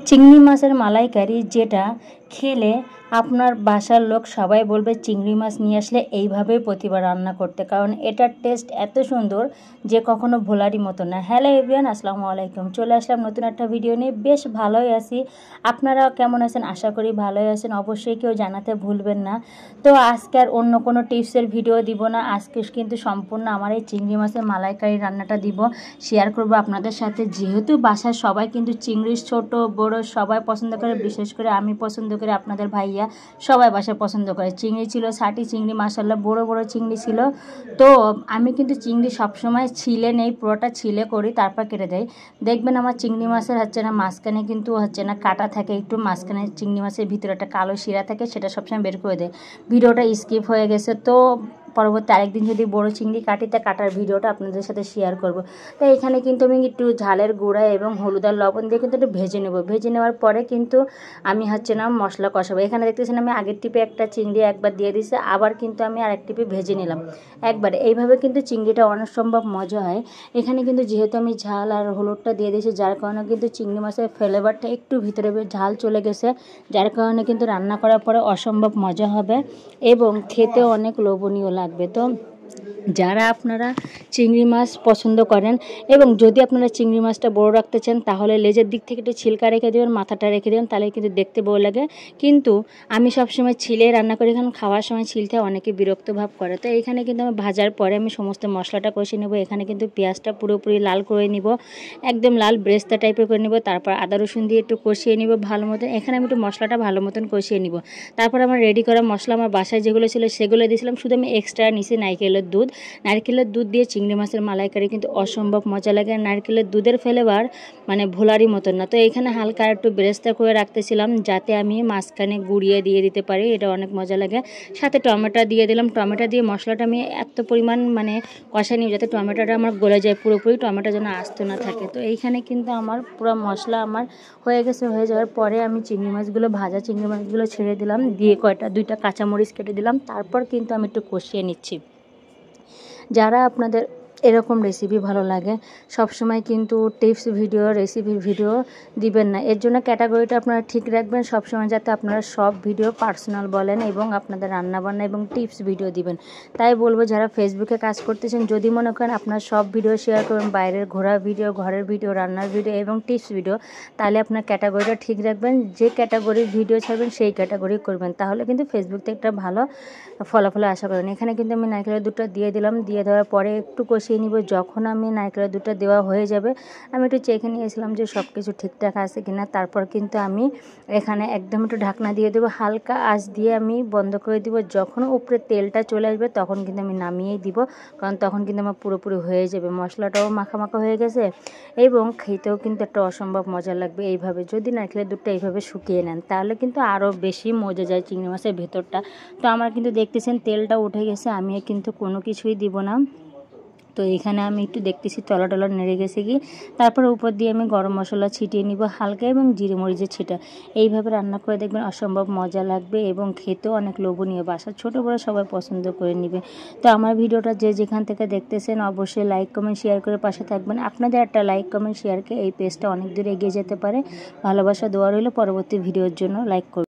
চিংড়ি মাছের মালাইকারি যেটা খেলে আপনার বাসার লোক সবাই বলবে চিংড়ি মাছ নিয়ে আসলে এইভাবেই প্রতিবার রান্না করতে, কারণ এটার টেস্ট এত সুন্দর যে কখনো ভোলারই মতো না। হ্যালো এভরিওয়ান, আসসালামু আলাইকুম। চলে আসলাম নতুন একটা ভিডিও নিয়ে। বেশ ভালোই আছি, আপনারা কেমন আছেন? আশা করি ভালোই আছেন। অবশ্যই কেউ জানাতে ভুলবেন না। তো আজকে আর অন্য কোনো টিপসের ভিডিও দিব না, আজকে কিন্তু সম্পূর্ণ আমার এই চিংড়ি মাছের মালাইকারি রান্নাটা দিব, শেয়ার করব আপনাদের সাথে। যেহেতু বাসার সবাই কিন্তু চিংড়ি ছোট বড় সবাই পছন্দ করে, বিশেষ করে আমি পছন্দ করি, আপনাদের ভাইয়া সবাই বাসায় পছন্দ করে। চিংড়ি ছিল 60 চিংড়ি, মাশাআল্লাহ বড় বড় চিংড়ি ছিল। তো আমি কিন্তু চিংড়ি সবসময় ছিলে নেই, পুরোটা ছিলে করি, তারপর কেটে দেয়। দেখবেন আমার চিংড়ি মাছের হচ্ছে না মাঝখানে কিন্তু হচ্ছে না কাটা থাকে একটু, মাঝখানে চিংড়ি মাছের ভিতরে একটা কালো শিরা থাকে, সেটা সবসময় বের করে দেয়। ভিডিওটা স্কিপ হয়ে গেছে, তো পরবর্তী আরেকদিন যদি বড় চিংড়ি কাটি তা কাটার ভিডিওটা আপনাদের সাথে শেয়ার করব। তো এখানে কিন্তু আমি একটু ঝালের গুঁড়া এবং হলুদ আর লবণ দিয়ে কিন্তু একটু ভেজে নেব। ভেজে নেওয়ার পরে কিন্তু আমি হচ্ছে না মশলা কষাবো। এখানে দেখতেছেন আমি আগের টিপে একটা চিংড়ি একবার দিয়ে দিয়েছি, আবার কিন্তু আমি আরেক টিপে ভেজে নিলাম একবার। এইভাবে কিন্তু চিংড়িটা অনেক সম্ভব মজা হয়। এখানে কিন্তু যেহেতু আমি ঝাল আর হলুদটা দিয়ে দিয়েছি, যার কারণে কিন্তু চিংড়ি মাছের ফ্লেভারটা একটু ভিতরে ঝাল চলে গেছে, যার কারণে কিন্তু রান্না করার পরে অসম্ভব মজা হবে এবং খেতেও অনেক লোভনীয় লাগবে। তো যারা আপনারা চিংড়ি মাছ পছন্দ করেন এবং যদি আপনারা চিংড়ি মাছটা বড় রাখতে চান, তাহলে লেজের দিক থেকে একটু ছিলকা রেখে দেবেন, মাথাটা রেখে দেবেন, তাহলে কিন্তু দেখতে বড় লাগে। কিন্তু আমি সবসময় ছিলে রান্না করি, কারণ খাওয়ার সময় ছিলতে অনেকে বিরক্ত ভাব করে। তো এখানে কিন্তু আমি ভাজার পরে আমি সমস্ত মশলাটা কষিয়ে নেব। এখানে কিন্তু পেঁয়াজটা পুরোপুরি লাল করে নিব, একদম লাল ব্রেস্তা টাইপের করে নিব। তারপর আদা রসুন দিয়ে একটু কষিয়ে নিব ভালো মতন। এখানে আমি একটু মশলাটা ভালো মতন কষিয়ে নিব। তারপর আমার রেডি করা মশলা আমার বাসায় যেগুলো ছিল সেগুলো দিয়েছিলাম, শুধু আমি এক্সট্রা নিচে নারকেলের দুধ দিয়ে চিংড়ি মাছের মালাইকারি কিন্তু অসম্ভব মজা লাগে। নারকেলের দুধের ফ্লেভার মানে ভোলারই মতন না। তো এখানে হালকা একটু বেরেস্তা করে রাখতেছিলাম, যাতে আমি মাঝখানে গুঁড়িয়ে দিয়ে দিতে পারি, এটা অনেক মজা লাগে। সাথে টমেটো দিয়ে দিলাম। টমেটো দিয়ে মশলাটা আমি এত পরিমাণ মানে কষা নিই যাতে টমেটোটা আমার গলে যায় পুরোপুরি, টমেটো যেন আস্ত না থাকে। তো এইখানে কিন্তু আমার পুরো মশলা আমার হয়ে গেছে। হয়ে যাওয়ার পরে আমি চিংড়ি মাছগুলো ভাজা চিংড়ি মাছগুলো ছেড়ে দিলাম, দিয়ে দুইটা কাঁচামরিচ কেটে দিলাম। তারপর কিন্তু আমি একটু কষিয়ে নিচ্ছি। যারা আপনাদের এরকম রেসিপি ভালো লাগে, সবসময় কিন্তু টিপস ভিডিও রেসিপির ভিডিও দিবেন না। এর জন্য ক্যাটাগরিটা আপনারা ঠিক রাখবেন সবসময়, যাতে আপনারা সব ভিডিও পার্সোনাল বলেন এবং আপনাদের রান্নাবান্না এবং টিপস ভিডিও দিবেন। তাই বলবো যারা ফেসবুকে কাজ করতেছেন, যদি মনে করেন আপনার সব ভিডিও শেয়ার করবেন, বাইরের ঘোরার ভিডিও, ঘরের ভিডিও, রান্নার ভিডিও এবং টিপস ভিডিও, তাহলে আপনার ক্যাটাগরিটা ঠিক রাখবেন। যে ক্যাটাগরির ভিডিও ছাড়বেন সেই ক্যাটাগরি করবেন, তাহলে কিন্তু ফেসবুক থেকে একটা ভালো ফলাফল আশা করেন। এখানে কিন্তু আমি নারকেলের দুধটা দিয়ে দিলাম। দিয়ে দেওয়ার পরে একটু কষিয়ে নিব। যখন আমি নারকেলের দুধটা দেওয়া হয়ে যাবে, আমি একটু চেখে নিয়েছিলাম যে সব কিছু ঠিকঠাক আছে কিনা। তারপর কিন্তু আমি এখানে একদম একটু ঢাকনা দিয়ে দেবো, হালকা আঁচ দিয়ে আমি বন্ধ করে দিব। যখন উপরে তেলটা চলে আসবে তখন কিন্তু আমি নামিয়েই দিব, কারণ তখন কিন্তু আমার পুরোপুরি হয়ে যাবে, মশলাটাও মাখা হয়ে গেছে এবং খেতেও কিন্তু একটা অসম্ভব মজা লাগবে। এইভাবে যদি নারকেলের দুধটা এইভাবে শুকিয়ে নেন, তাহলে কিন্তু আরও বেশি মজা যায় চিংড়ি মাছের ভেতরটা। তো আমার কিন্তু দেখতেছেন তেলটা উঠে গেছে, আমি কিন্তু কোনো কিছুই দিব না। তো এখানে আমি একটু দেখতেছি টলা নেড়ে গেছে কি, তারপর উপর দিয়ে আমি গরম মশলা ছিটিয়ে নিব হালকা এবং জিরে মরিচের ছিটা। এইভাবে রান্না করে দেখবেন অসম্ভব মজা লাগবে এবং খেতেও অনেক লোভনীয়, বাসার ছোটো বড়ো সবাই পছন্দ করে নেবে। তো আমার ভিডিওটা যে যেখান থেকে দেখতেছেন অবশ্যই লাইক কমেন্ট শেয়ার করে পাশে থাকবেন। আপনাদের একটা লাইক কমেন্ট শেয়ারকে এই পেজটা অনেক দূর এগিয়ে যেতে পারে। ভালোবাসা দোয়া রইল পরবর্তী ভিডিওর জন্য। লাইক করবেন।